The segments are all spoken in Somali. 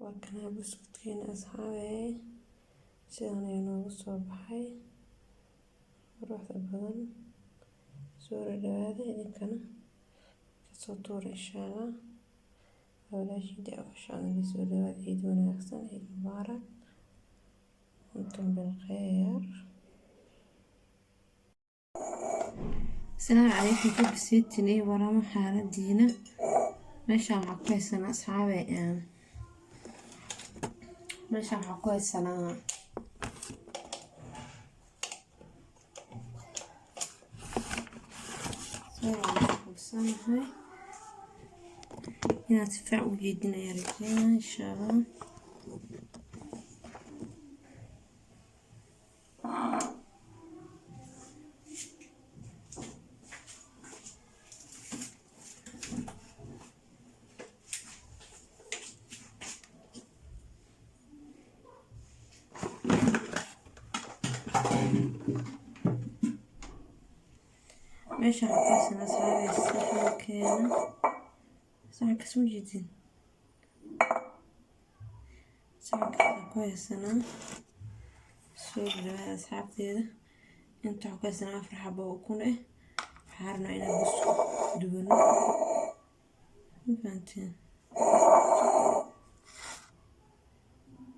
وكنا بسكوتين أصحابي سيدنا ينوغ صباحي وروحت البدن سورة دوادة إذا كان كسطور إن شاء الله ولا شيء دعوة عشان سورة دوادة عيد ونكسن عيد مبارك وانتم بالخير. السلام عليكم كيف بسيتني ورا حالة دينا ماشي waxaa ku haysanaa asxaabe meesha waxaa ku haysanaa soo inaad si fiican u jeedin ayaa rajeynaa insha Allah. meesha waxaa ku haysanaa asxaabe saxanka soo jeedin saxanka ku haysanaa soo dhawaada asxaabteeda inta waxaa ku haysanaa 4 xabo oo ukun ah waxaan rabnaa inaan busku dubano infaanteen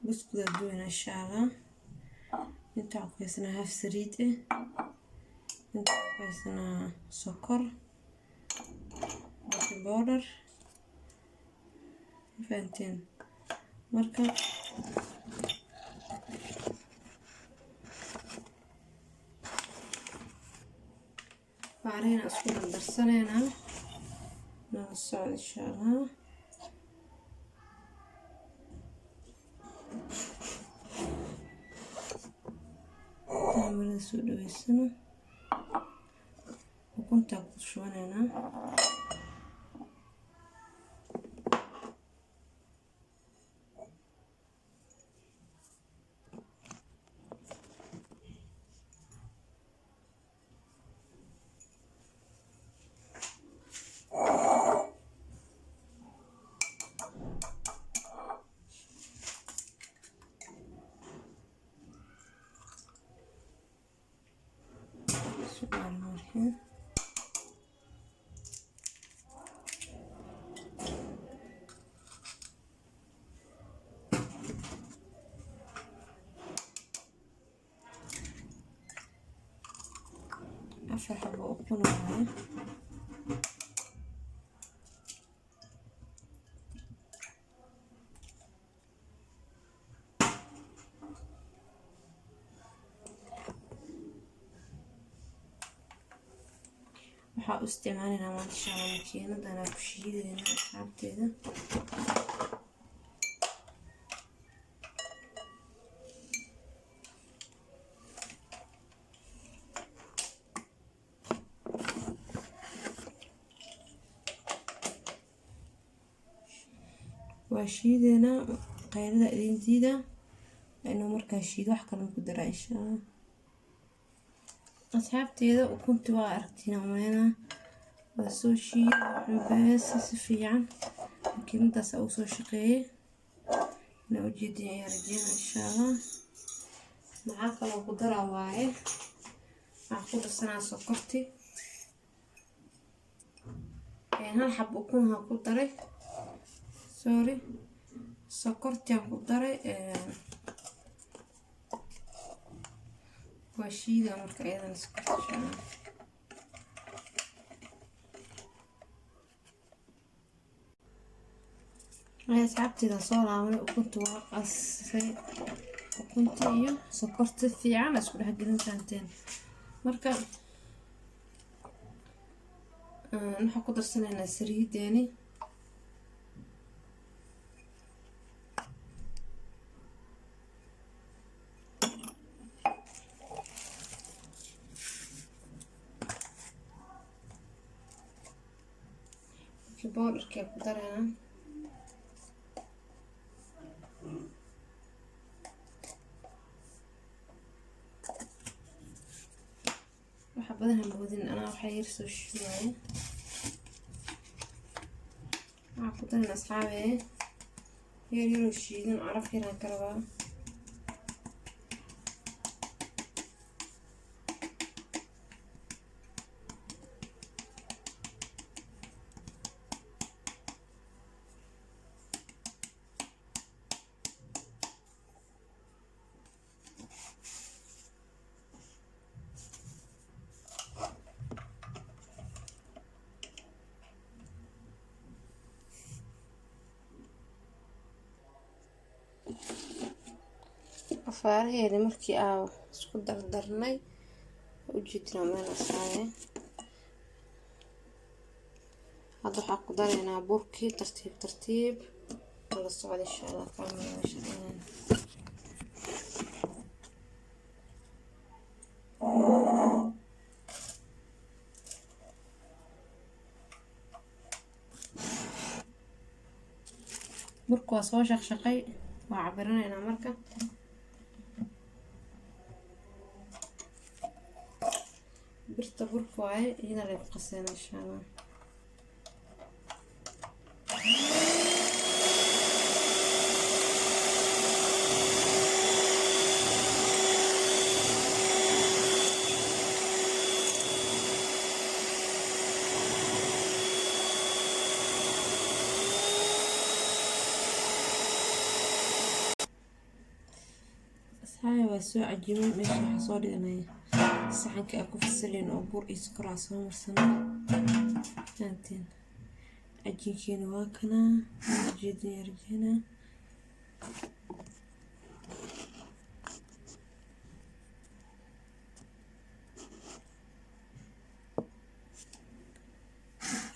busku dubana insha Allah. inta waxaa ku haysanaa half saliid ah inta waxaa ku haysanaa sokor powder infaanteen marka baarina isku darsanayna nala socod insha Allah. tamarada soo dhaweysana ukunta ku shubanayna afar xabo ukun waaye waxaa u isticmaalinaa maasha Allah makiinadana ku shiidayna asxaabteeda waa shiidayna qaylada idintiida inuu markaa shiido wax kale ku dara insha Allah. asxaabteeda ukunta waa aragtina umeena waa soo shiiday si fiican makiinadaas oo soo shaqeeyay na ujeedin ayaa rajeynaa insha Allah. maxaa kaloo ku dara waaye waxaa ku darsanaa sokorti hal xabo ukun ha ku daray sokorti aan ku daray waa shiida marka ayadana sokorta shanaa asxaabteeda soo laabanay ukunta waa qasay ukunta iyo sokorta fiican isku dhex gelin faanteen marka waxaan ku darsanaynaa saliideeni powderka ku darayna waxa badan moodin ana waxa yar soo shubay waxaa ku darayna asxaabe يريرو الشيدين عرف هنا كربا afaaraheeda markii aa isku dardarnay ujeedina meel asaaye hadda waxaa ku daraynaa burkii tartiib tartiib la socda insha Allah kaamil shaqeynaa burku waa soo shaqay waa cabiranaynaa marka birta burku waaye iyada la qasayna insha Allah هاي وسوء عجيمة مش حصولي أنا صحنك أكو في السلين أو بور إسكر عصام مرسنا كانتين عجين واكنا جدي رجينا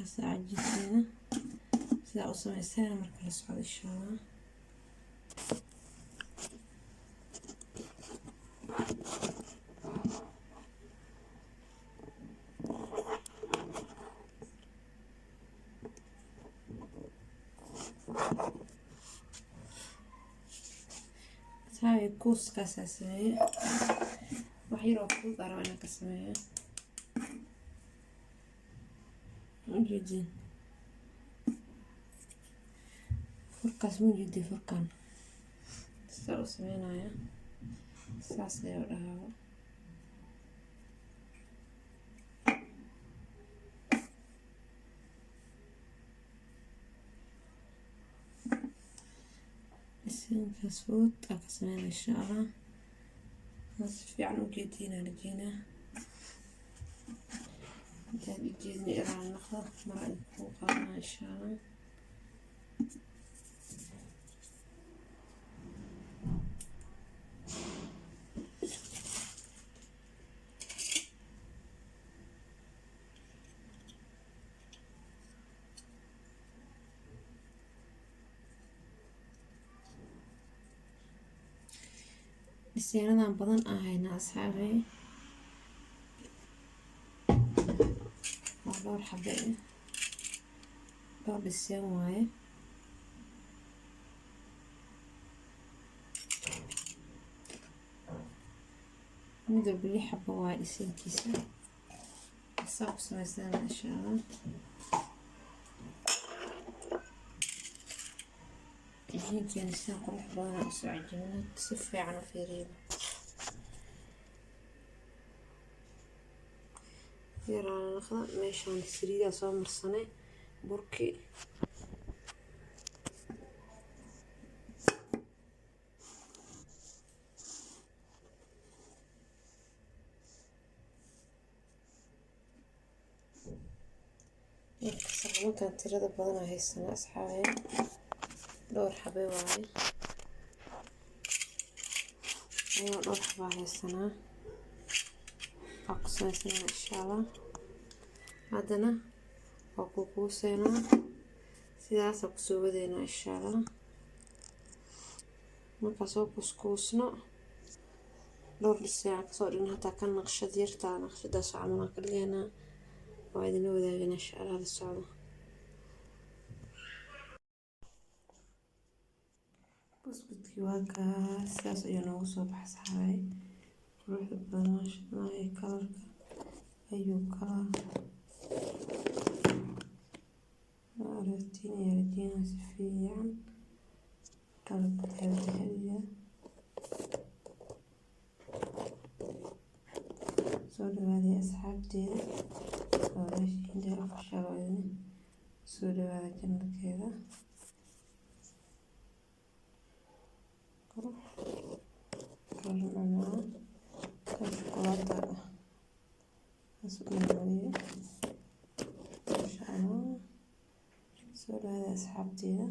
هسا عجينا سا أصلا سنة مركز على الشارع هاي كوس كاساسية وحيرو كوس أرانا كاسمية جدي فركاس من جدي فركان سلو سمينا يا ساسية ولا سين كسود أقسمين إن شاء الله نصف يعني وجيتينا رجينا هذه جيزني إيران نخلط مرة فوقنا إن شاء الله بسيارة بدن هنا أصحابي والله الحبيب دور بسيارة واي ندور بلي حبة واي لسين كيسة الساق سمسنا إن شاء الله الحين كان الساق روح بانا أسوأ عجينة تصفي عنه في ريبه يرى نخلط ماشان السريدة سوا مرسنة بركي يكسر كانت تريد بدنا هاي السنة أصحابي دور حبي واي أيوة دور حبا هاي السنة أقصى سنة إن شاء الله هادنا وكوكوسينا سيداس أقصو بدينا إن شاء الله نقصو كسكوسنا دور للساعة كسورين هتا كان نقشة ديرتا نقشة داس عمنا كلينا وعيدنا وذاقنا إن شاء الله للسعودة بس بدي واقع ساس أيونا وصوب حسحاي روح البناش ماي كلر أيو كلر عرفتيني يا رجينا سفيان هذه سوري هذه أصحابتي وراشين ده أفشلوني سوري هذا جنب كذا كرمنا كشوكولاتة أسمع عليه إن شاء الله سوري هذه أصحابتي